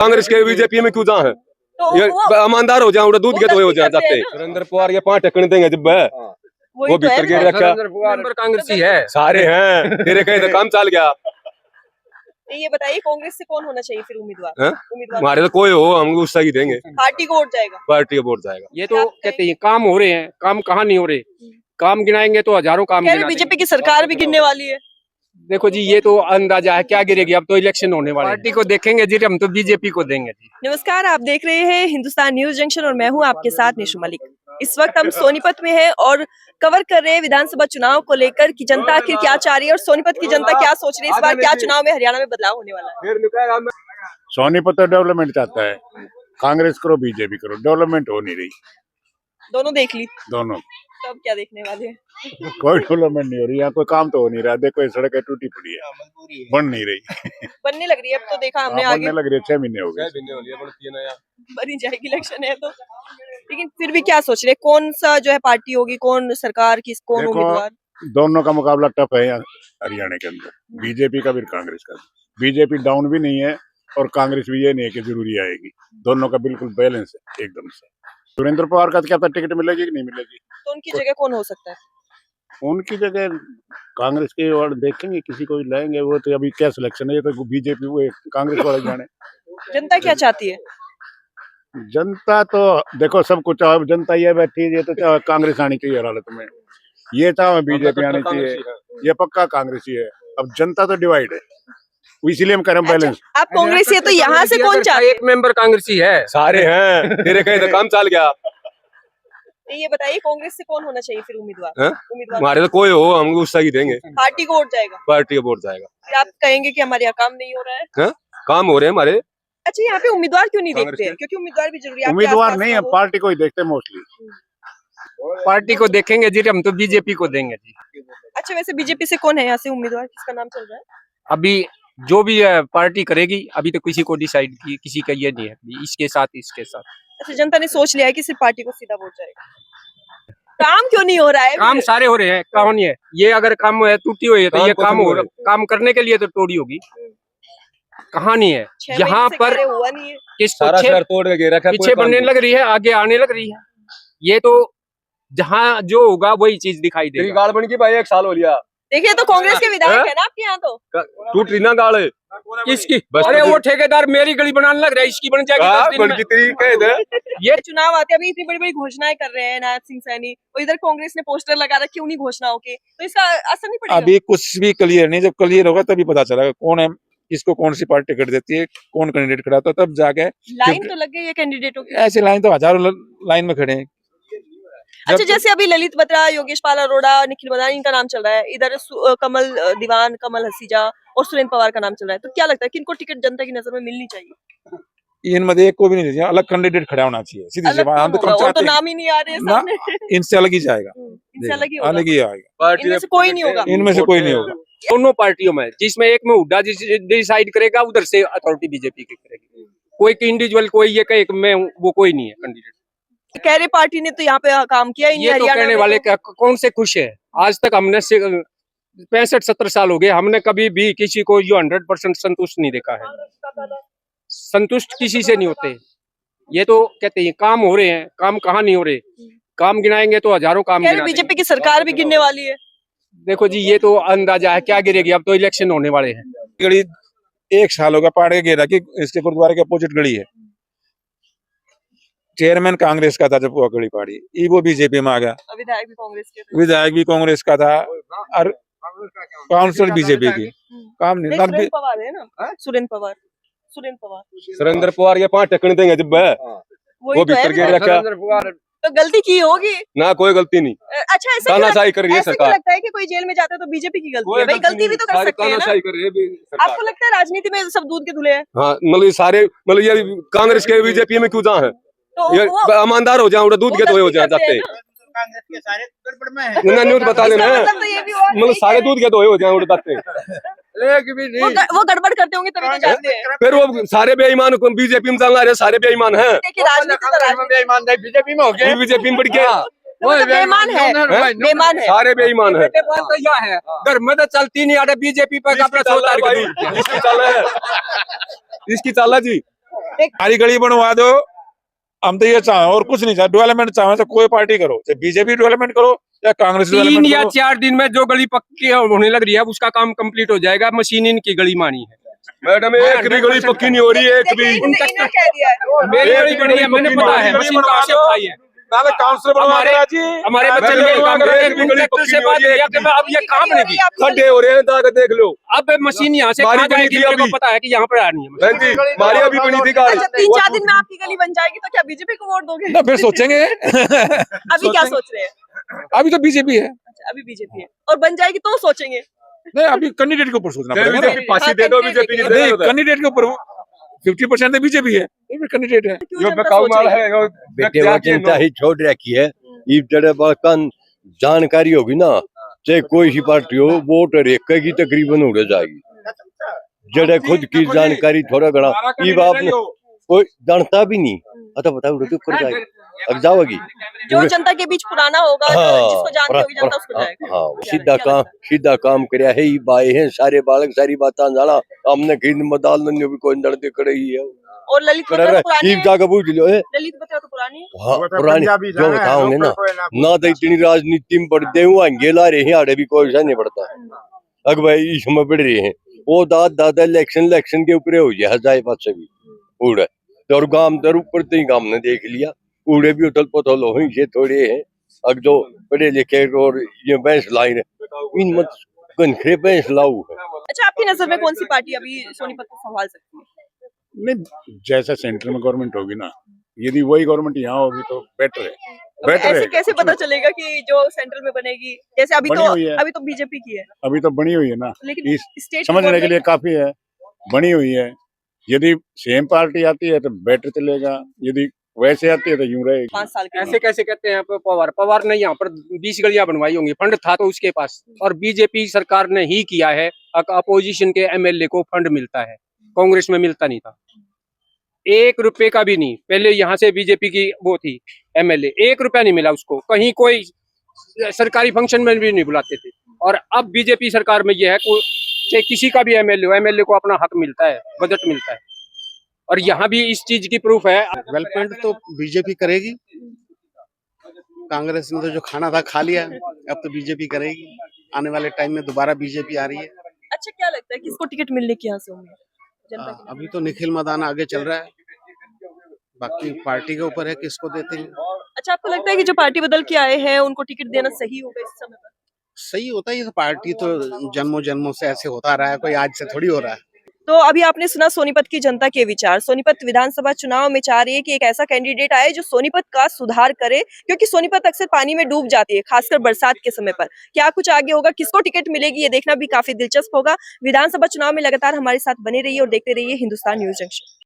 कांग्रेस के बीजेपी में क्यों जा है? तो ये ईमानदार हो जाए, दूध के तो हो जाए जाते। सुरेंद्र पवार के 5 टक्कर देंगे जब वो भीतर गिर रखा। कांग्रेसी है, सारे हैं तेरे कहीं तो काम चल गया। ये बताइए कांग्रेस से कौन होना चाहिए फिर उम्मीदवार? हमारे तो कोई हो, हम गुस्सा ही देंगे। पार्टी को वोट जाएगा, पार्टी का वोट जाएगा। ये तो कहते हैं काम हो रहे हैं, काम कहाँ नहीं हो रहे। काम गिनाएंगे तो हजारों काम गिना बीजेपी की सरकार भी गिरने वाली है। देखो जी, ये तो अंदाजा है, क्या गिरेगी। अब तो इलेक्शन होने वाले, पार्टी को देखेंगे जी, हम तो बीजेपी को देंगे जी। नमस्कार, आप देख रहे हैं हिंदुस्तान न्यूज जंक्शन और मैं हूं आपके साथ निशु मलिक। इस वक्त हम सोनीपत में हैं और कवर कर रहे हैं विधानसभा चुनाव को लेकर कि जनता आखिर क्या चाह रही है और सोनीपत की जनता क्या सोच रही है, इस बार क्या चुनाव में हरियाणा में बदलाव होने वाला है। सोनीपत तो डेवलपमेंट चाहता है, कांग्रेस करो बीजेपी करो, डेवलपमेंट हो नहीं रही। दोनों देख ली, दोनों तब क्या देखने वाले हैं? कोई डेवलपमेंट नहीं हो रही, यहाँ कोई काम तो हो नहीं रहा। देखो ये सड़कें टूटी पड़ी है, बन नहीं रही। बनने लग रही है, अब तो देखा हमने आगे बनने लग रही है, 6 महीने हो गए। बनी जाएगी, इलेक्शन है तो। लेकिन फिर भी क्या सोच रहे, कौन सा जो है पार्टी होगी, कौन सरकार की, कौन उम्मीदवार? दोनों का मुकाबला टफ है यहाँ हरियाणा के अंदर, बीजेपी का भी कांग्रेस का। बीजेपी डाउन भी नहीं है और कांग्रेस भी ये नहीं है कि जरूरी आएगी। दोनों का बिल्कुल बैलेंस है एकदम से। सुरेंद्र पवार का क्या था, टिकट मिलेगी कि नहीं मिलेगी? तो उनकी जगह कौन हो सकता है? उनकी जगह कांग्रेस के और देखेंगे, किसी को भी लाएंगे। वो तो अभी क्या सिलेक्शन है, ये तो बीजेपी वो कांग्रेस वाले जाने। जनता क्या चाहती है? जनता तो देखो सब कुछ, अब जनता ये बैठी है, ये तो चाहे कांग्रेस आनी चाहिए हर हालत में, ये चाहे बीजेपी आनी चाहिए, ये पक्का कांग्रेस ही है। अब जनता तो डिवाइड है, इसलिए हम कह रहे हैं बैलेंस। आप कांग्रेसी है तो यहाँ से कौन चाहता है? एक मेंबर कांग्रेसी है, सारे हैं तेरे कहीं तो काम चल गया। ये बताइए कांग्रेस से कौन होना चाहिए फिर उम्मीदवार? हमारे तो कोई हो, हम गुस्सा ही देंगे। पार्टी को वोट जाएगा, पार्टी का वोट जाएगा। फिर आप कहेंगे कि हमारे यहाँ काम नहीं हो रहा है? काम हो रहे हैं हमारे। अच्छा, यहाँ पे उम्मीदवार क्यों नहीं देखते हैं? क्योंकि उम्मीदवार भी जरूरी है। उम्मीदवार नहीं है, पार्टी को ही देखते मोस्टली। पार्टी को देखेंगे जी, हम तो बीजेपी को देंगे जी। अच्छा, वैसे बीजेपी से कौन है यहाँ से उम्मीदवार, किसका नाम चल रहा है? अभी जो भी पार्टी करेगी, अभी तो किसी को डिसाइड की, किसी का ये नहीं है इसके साथ इसके साथ। अच्छा, जनता ने सोच लिया है कि सिर्फ पार्टी को सीधा वोट जाएगा। काम क्यों नहीं हो रहा है? काम सारे हो रहे हैं, कौन है ये? अगर काम टूटी हुई है तो ये काम हो रहा, काम करने के लिए तो तोड़ी होगी, कहानी है यहाँ पर। हुआ नहीं है, पीछे बनने लग रही है, आगे आने लग रही है। ये तो जहाँ जो होगा वही चीज दिखाई देगी। गाड़ बन की भाई 1 साल हो लिया। देखिए तो कांग्रेस के विधायक है ना आपके यहाँ, तो टूट रही ना गाड़ किसकी? अरे वो ठेकेदार मेरी गली बनाने लग रहा है, इसकी बन जाएगी 10 दिन में। ये चुनाव आते अभी इतनी बड़ी बड़ी घोषणाएं कर रहे हैं नाथ सिंह सैनी, और इधर कांग्रेस ने पोस्टर लगा रखे उन्हीं घोषणाओं के, तो इसका असर नहीं पड़ेगा? अभी कुछ भी क्लियर नहीं, जब क्लियर होगा तभी पता चलेगा कौन है, किसको कौन सी पार्टी टिकट देती है, कौन कैंडिडेट खड़ा होता है, तब जाके। लाइन तो लग गई है कैंडिडेटों की, ऐसी लाइन तो हजारों लाइन में खड़े हैं। अच्छा, जैसे अभी ललित बत्रा, योगेश पाल अरोड़ा, निखिल मदानी, इनका नाम चल रहा है, इधर कमल दीवान, कमल हसीजा और सुरेंद्र पवार का नाम चल रहा है, तो क्या लगता है किनको टिकट जनता की नजर में मिलनी चाहिए? इनमें एक को भी नहीं चाहिए, अलग कैंडिडेट खड़ा होना चाहिए, सीधी सी बात। हम तो नाम ही नहीं आ रहे सामने। इनसे अलग ही जाएगा, इनसे अलग ही अलग ही आएगा, इनमें से कोई नहीं होगा, इनमें से कोई नहीं होगा। दोनों पार्टियों में, जिसमें एक में हुड्डा डिसाइड करेगा, उधर से अथॉरिटी बीजेपी की करेगी। कोई इंडिविजुअल कोई ये कहे मैं वो कोई नहीं है कैंडिडेट। कह रहे पार्टी ने तो यहाँ पे काम किया ही नहीं। ये तो कहने वाले कौन से खुश है? आज तक हमने 65-70 साल हो गए, हमने कभी भी किसी को जो 100% संतुष्ट नहीं देखा है। संतुष्ट किसी से नहीं होते। ये तो कहते हैं काम हो रहे हैं, काम कहाँ नहीं हो रहे। काम गिनाएंगे तो हजारों काम गिना। बीजेपी की सरकार भी गिरने वाली है। देखो जी, ये तो अंदाजा है, क्या गिरेगी। अब तो इलेक्शन होने वाले हैं। गली 1 साल होगा पाड़ के गिरा कि इसके गुरुद्वारे के अपोजिट गली है, चेयरमैन कांग्रेस का था, जब वो गली पाड़ी वो बीजेपी में आ गया। विधायक भी कांग्रेस के, विधायक भी कांग्रेस का था और काउंसिलर बीजेपी की। काम नहीं, सुरेंद्र पवार है ना, सुरेंद्र पवार सुरेंद्र पवार के 5 टक्कर देंगे जब वो भीतर गिर रखा। तो गलती की होगी ना, कोई गलती नहीं। अच्छा, ऐसा तानाशाही कर रही है सरकार। लगता है कि कोई जेल में जाता है तो बीजेपी की गलती है? भाई गलती भी तो कर सकते हैं ना। तानाशाही कर रही है। आपको लगता है राजनीति में सब दूध के धुले हैं? हाँ, मतलब सारे, मतलब ये कांग्रेस के बीजेपी में क्यों जा है? ये ईमानदार हो जाए, दूध के तो हो जाए जाते। कांग्रेस के सारे गड़बड़ में है। न्यूज बता देना, मतलब सारे दूध के तो हो जाए जाते। वो गड़बड़ करते होंगे तभी तो जाते हैं। फिर वो सारे बेईमान बीजेपी में चलना रहे, सारे बेईमान है। देखिए राजनीति बीजेपी में हो गए, बीजेपी में बढ़ गया, बेईमान है, बेईमान है, सारे बेईमान है। घर में तो चलती नहीं आ रहा बीजेपी पर। इसकी चाल है जी, हमारी गली बनवा दो, हम तो ये चाहें और कुछ नहीं चाहे। डेवलपमेंट चाहे तो कोई पार्टी करो, चाहे बीजेपी डेवलपमेंट करो या कांग्रेस 3 डेवलपमेंट या करो। 4 दिन में जो गली पक्की होने लग रही है उसका काम कंप्लीट हो जाएगा। मशीन इनकी गली मानी है। मैडम एक भी गली पक्की नहीं हो रही है, एक भी। इन्होंने कह दिया है। मेरी गली बड़ी है, मैंने पता है मशीन कहाँ से उठाई है। नाले काउंसिलर बनवा हमारे देना जी। हमारे बच्चे मैंने लोग काम कर रहे हैं, एक भी गली कॉन्ट्रैक्टर से पक्की बात नहीं हो रही है, किया कि अब ये काम नहीं किया। खड्डे हो रहे हैं, जाकर देख लो। अब मशीन यहाँ से हमारी कहाँ बनी जाएगी थी मेरे को अभी। पता है कि यहाँ पर आनी है बहन जी, हमारी अभी बनी थी कार। अच्छा 3-4 दिन में आपकी गली बन जाएगी तो क्या बीजेपी को वोट दोगे? ना फिर सोचेंगे। अभी क्या सोच रहे हैं? अभी तो बीजेपी है। अच्छा अभी बीजेपी है और बन जाएगी तो सोचेंगे। नहीं, अभी कैंडिडेट के ऊपर सोचना पड़ेगा ना। बीजेपी फांसी दे दो, बीजेपी की नहीं, जरूरत है। कैंडिडेट के ऊपर 50% तो बीजेपी है, फिर कैंडिडेट है। क्यों जो जनता बेकाऊ सोच माल रही है? है वो बेटे वो चिंता ही छोड़ रखी है। इस जड़े बड़कन जानकारी होगी ना, चाहे कोई सी पार्टी हो, वोट रेख की तकरीबन उड़ जाएगी। जड़े खुद की जानकारी थोड़ा घना ये बात ने कोई जानता भी नहीं, अतः बताओ उड़ कर जाएगी, अब जाओगी। जो जनता के बीच पुराना होगा, जिसको जानती होगी जनता उसको जाएगा। हाँ, सीधा काम करया है। ये बाए हैं सारे बालक सारी बात जाना, हमने खींद मदाल नहीं भी कोई लड़ते खड़े ही है। और ललित बत्रा तो पुरानी है। जाकर पूछ लो। ललित बत्रा तो पुरानी है। हाँ पुरानी जो बताओगे ना तो इतनी राजनीति में पढ़ते हुए गेला रहे हैं, आड़े भी कोई सा नहीं पड़ता है। अगर भाई इसमें बढ़ रहे हैं वो दादा इलेक्शन के ऊपर हो जाए हजाए पास भी उड़े और गांव तर ऊपर तो ही गांव ने देख लिया उड़े भी उथल पुथल हो ये थोड़े हैं। अब जो पढ़े लिखे और ये भैंस लाई इन मत कनखरे भैंस लाऊ है। अच्छा आपकी नजर में कौन सी पार्टी अभी सोनीपत को संभाल सकती है? नहीं, जैसा सेंटर में गवर्नमेंट होगी ना, यदि वही गवर्नमेंट यहाँ होगी तो बेटर है। बेटर ऐसे है। कैसे पता चलेगा कि जो सेंट्रल में बनेगी? जैसे बनी हुई है। अभी तो बीजेपी की है, अभी तो बनी हुई है ना, लेकिन इस स्टेट समझने के लिए काफी है, बनी हुई है। यदि सेम पार्टी आती है तो बेटर चलेगा, यदि वैसे आती है तो यूं रहेगी। 5 साल के ऐसे कैसे कहते हैं आप पवार ने यहाँ पर 20 गलियां बनवाई होंगी, फंड था तो उसके पास, और बीजेपी सरकार ने ही किया है। अपोजिशन के एमएलए को फंड मिलता है, कांग्रेस में मिलता नहीं था। 1 रुपए का भी नहीं। पहले यहाँ से बीजेपी की वो थी एमएलए, 1 रुपया नहीं मिला उसको, कहीं कोई सरकारी फंक्शन में भी नहीं बुलाते थे। और अब बीजेपी सरकार में ये है चाहे किसी का भी एमएलए को अपना हक मिलता है, बजट मिलता है। और यहाँ भी इस चीज की प्रूफ है। डेवलपमेंट तो बीजेपी करेगी, कांग्रेस ने तो जो खाना था खा लिया, अब तो बीजेपी करेगी। आने वाले टाइम में दोबारा बीजेपी आ रही है। अच्छा क्या लगता है किसको टिकट मिलने की यहाँ से उम्मीद है जनता की? अभी तो निखिल मदान आगे चल रहा है, बाकी पार्टी के ऊपर है किसको देते हैं। अच्छा आपको लगता है कि जो पार्टी बदल के आए हैं उनको टिकट देना सही होगा इस समय पर? सही होता है, ये तो पार्टी तो जन्मों जन्मों से ऐसे होता रहा है, कोई आज से थोड़ी हो रहा है। तो अभी आपने सुना सोनीपत की जनता के विचार। सोनीपत विधानसभा चुनाव में चाह रही है कि एक ऐसा कैंडिडेट आए जो सोनीपत का सुधार करे, क्योंकि सोनीपत अक्सर पानी में डूब जाती है, खासकर बरसात के समय पर। क्या कुछ आगे होगा, किसको टिकट मिलेगी, ये देखना भी काफी दिलचस्प होगा। विधानसभा चुनाव में लगातार हमारे साथ बने रहिए और देखते रहिए हिंदुस्तान न्यूज जंक्शन।